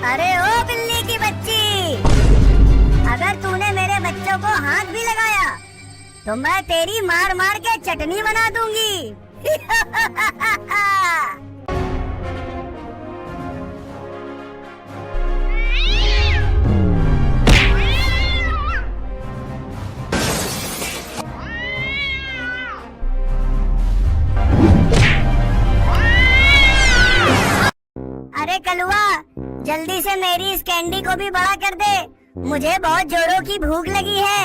अरे ओ बिल्ली की बच्ची, अगर तूने मेरे बच्चों को हाथ भी लगाया तो मैं तेरी मार मार के चटनी बना दूंगी। अरे कलुआ, जल्दी से मेरी इस कैंडी को भी बड़ा कर दे, मुझे बहुत जोरों की भूख लगी है।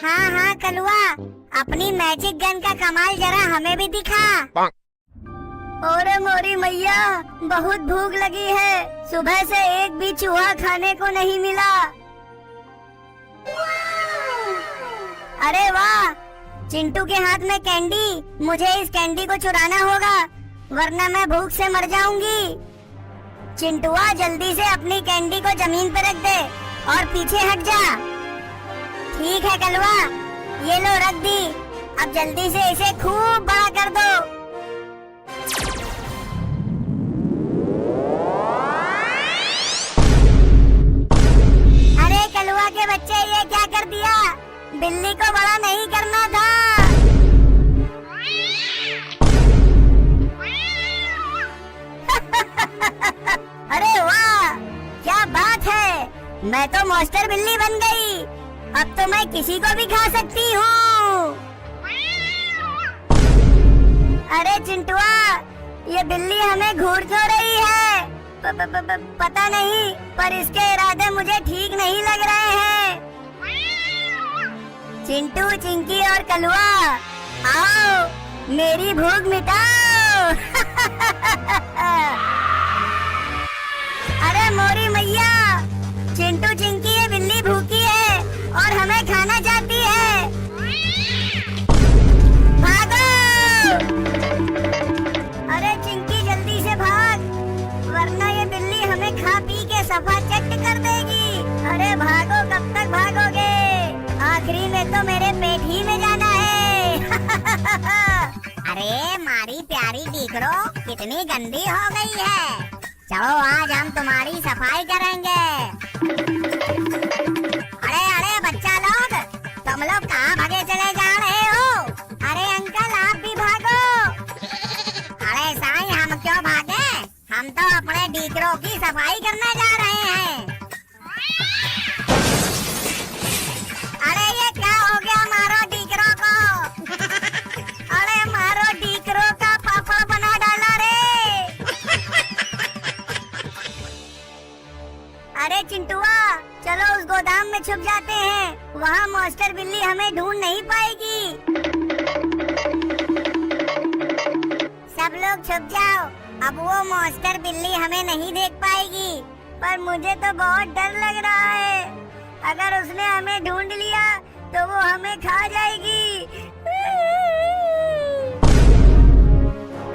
हाँ हाँ कलुआ, अपनी मैजिक गन का कमाल जरा हमें भी दिखा। ओरे मोरी मैया, बहुत भूख लगी है, सुबह से एक भी चूहा खाने को नहीं मिला। अरे वाह, चिंटू के हाथ में कैंडी, मुझे इस कैंडी को चुराना होगा वरना मैं भूख से मर जाऊंगी। चिंटुआ, जल्दी से अपनी कैंडी को जमीन पर रख दे और पीछे हट जा। ठीक है कलवा, ये लो रख दी, अब जल्दी से इसे खूब बड़ा कर दो। अरे कलवा के बच्चे, ये क्या कर दिया? बिल्ली को बड़ा नहीं करना था। अरे वाह, क्या बात है, मैं तो मॉन्स्टर बिल्ली बन गई। अब तो मैं किसी को भी खा सकती हूँ। अरे चिंटुआ, ये बिल्ली हमें घूर क्यों रही है? पता नहीं, पर इसके इरादे मुझे ठीक नहीं लग रहे हैं। चिंटू, चिंकी और कलुआ, आओ मेरी भूख मिटाओ। अरे मोरी मैया, चिंटू चिंकी, ये बिल्ली भूखी है और हमें खाना चाहती है। भागो! अरे चिंकी, जल्दी से भाग, वरना ये बिल्ली हमें खा पी के सफा चट कर देगी। अरे भागो, कब तक भागोगे? आखिरी में तो मेरे पेट ही में जाना है। अरे मारी प्यारी दीकरो, कितनी गंदी हो गई है। चलो आज हम तुम्हारी सफाई करेंगे। अरे अरे बच्चा लोग, तुम लोग कहाँ भागे चले जा रहे हो? अरे अंकल, आप भी भागो। अरे साईं, हम क्यों भागे? हम तो अपने डीकरों की सफाई करने जा रहे हैं। अरे ये क्या हो गया? मारो डीकरों को। अरे मारो, डीकरों का पापड़ बना डाला रे। अरे चिंटुआ, चलो उस गोदाम में छुप जाते हैं, वहाँ मॉन्स्टर बिल्ली हमें ढूंढ नहीं पाएगी। सब लोग छुप जाओ, अब वो मॉन्स्टर बिल्ली हमें नहीं देख पाएगी। पर मुझे तो बहुत डर लग रहा है, अगर उसने हमें ढूंढ लिया तो वो हमें खा जाएगी।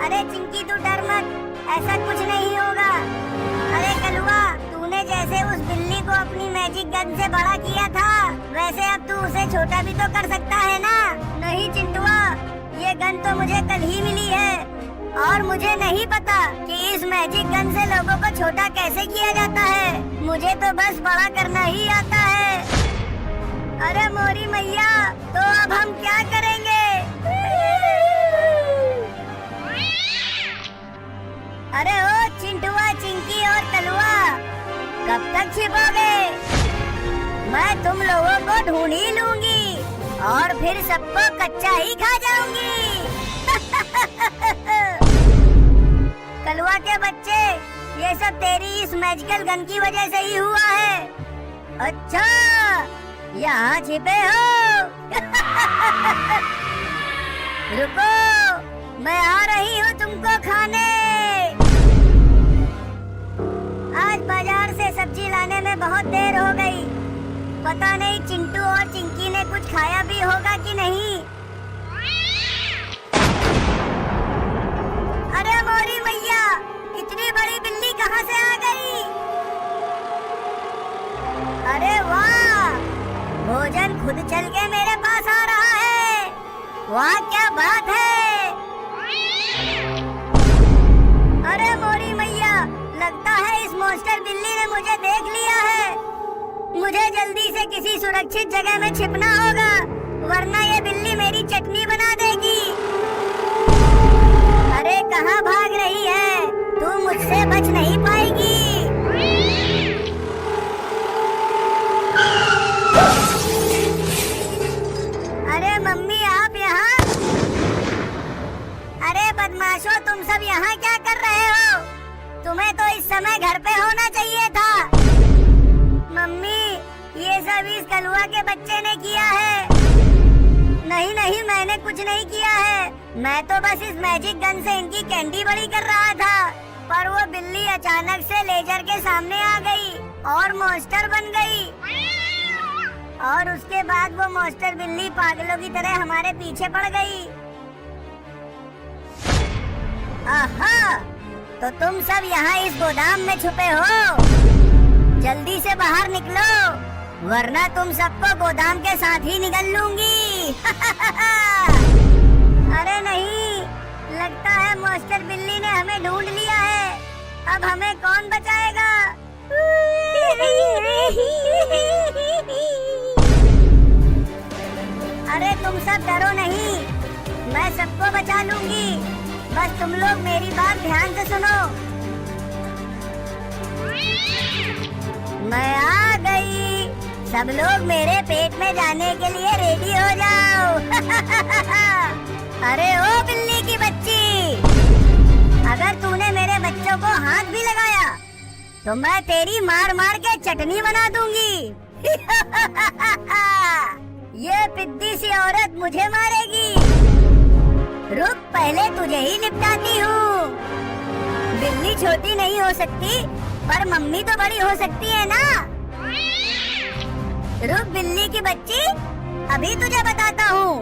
अरे चिंकी, तू डर मत, ऐसा कुछ नहीं होगा। अरे कलुआ, तूने जैसे उस बिल्ली को अपनी मैजिक गन से बड़ा किया था, वैसे अब तू उसे छोटा भी तो कर सकता है ना? नहीं चिंटुआ, ये गन तो मुझे कल ही मिली है और मुझे नहीं पता कि इस मैजिक गन से लोगों को छोटा कैसे किया जाता है। मुझे तो बस बड़ा करना ही आता है। अरे मोरी मैया, तो अब हम क्या करेंगे? अरे ओ चिंटुआ, चिंकी और कलुआ, कब तक छिपोगे? मैं तुम लोगों को ढूंढ ही लूंगी और फिर सबको कच्चा ही खा जाऊंगी। कलुआ के बच्चे, ये सब तेरी इस मैजिकल गन की वजह से ही हुआ है। अच्छा, यहाँ छिपे हो? रुको, मैं आ रही हूँ तुमको खाने। आज बाजार से सब्जी लाने में बहुत देर हो गई, पता नहीं चिंटू और चिंकी ने कुछ खाया भी होगा कि नहीं। अरे मोरी मैया, इतनी बड़ी बिल्ली कहाँ से आ गई? अरे वाह, भोजन खुद चल के मेरे पास आ रहा है। वाह क्या बात है। अरे मोरी मैया, लगता है इस मॉन्स्टर बिल्ली ने मुझे देख लिया है। मुझे जल्दी से किसी सुरक्षित जगह में छिपना होगा, वरना ये बिल्ली मेरी चटनी बना देगी। अरे कहाँ भाग रही है? तू मुझसे बच नहीं पाएगी। अरे मम्मी आप यहाँ? अरे बदमाशों, तुम सब यहाँ क्या कर रहे हो? तुम्हें तो इस समय घर पे होना चाहिए था। मम्मी, ये सब इस कलुआ के बच्चे ने किया है। नहीं नहीं, मैंने कुछ नहीं किया है। मैं तो बस इस मैजिक गन से इनकी कैंडी बड़ी कर रहा था, पर वो बिल्ली अचानक से लेजर के सामने आ गई और मॉन्स्टर बन गई। और उसके बाद वो मॉन्स्टर बिल्ली पागलों की तरह हमारे पीछे पड़ गई। आहा, तो तुम सब यहाँ इस गोदाम में छुपे हो? जल्दी से बाहर निकलो, वरना तुम सबको गोदाम के साथ ही निगल लूंगी। अरे नहीं, लगता है मॉन्स्टर बिल्ली ने हमें ढूंढ लिया है। अब हमें कौन बचाएगा? अरे तुम सब डरो नहीं, मैं सबको बचा लूंगी। बस तुम लोग मेरी बात ध्यान से सुनो। मैं आ गई। सब लोग मेरे पेट में जाने के लिए रेडी हो जाओ। अरे ओ बिल्ली की बच्ची, अगर तूने मेरे बच्चों को हाथ भी लगाया तो मैं तेरी मार मार के चटनी बना दूंगी। ये पिद्दी सी औरत मुझे मारेगी। रुक, पहले तुझे ही निपटाती हूँ। बिल्ली छोटी नहीं हो सकती, पर मम्मी तो बड़ी हो सकती है ना। रुक बिल्ली की बच्ची, अभी तुझे बताता हूँ।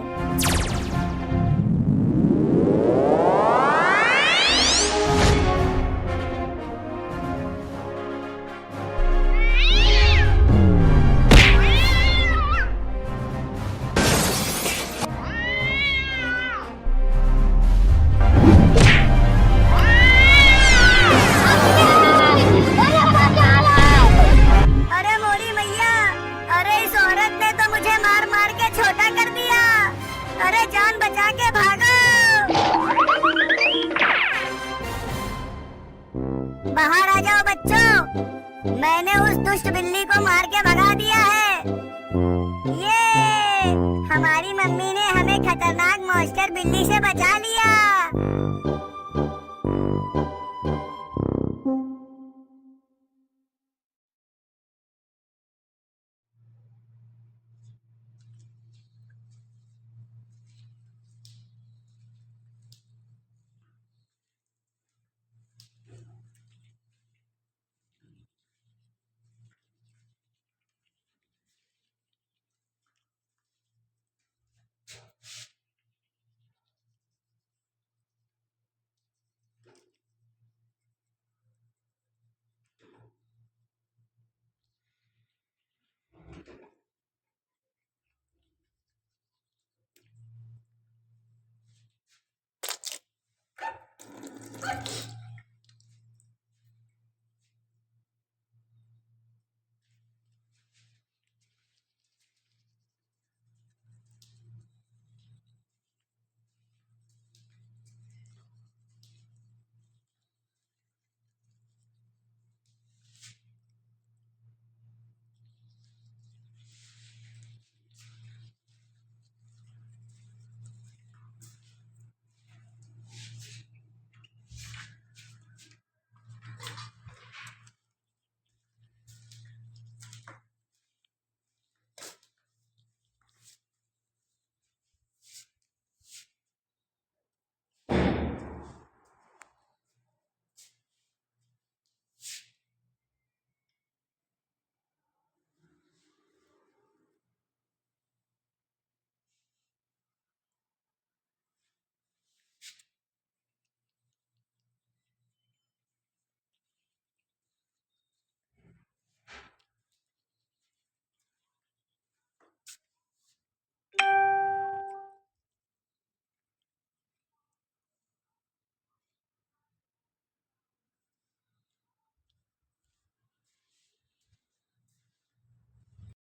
बाहर आ जाओ बच्चों, मैंने उस दुष्ट बिल्ली को मार के भगा दिया है। ये हमारी मम्मी ने हमें खतरनाक मॉन्स्टर बिल्ली से बचा लिया।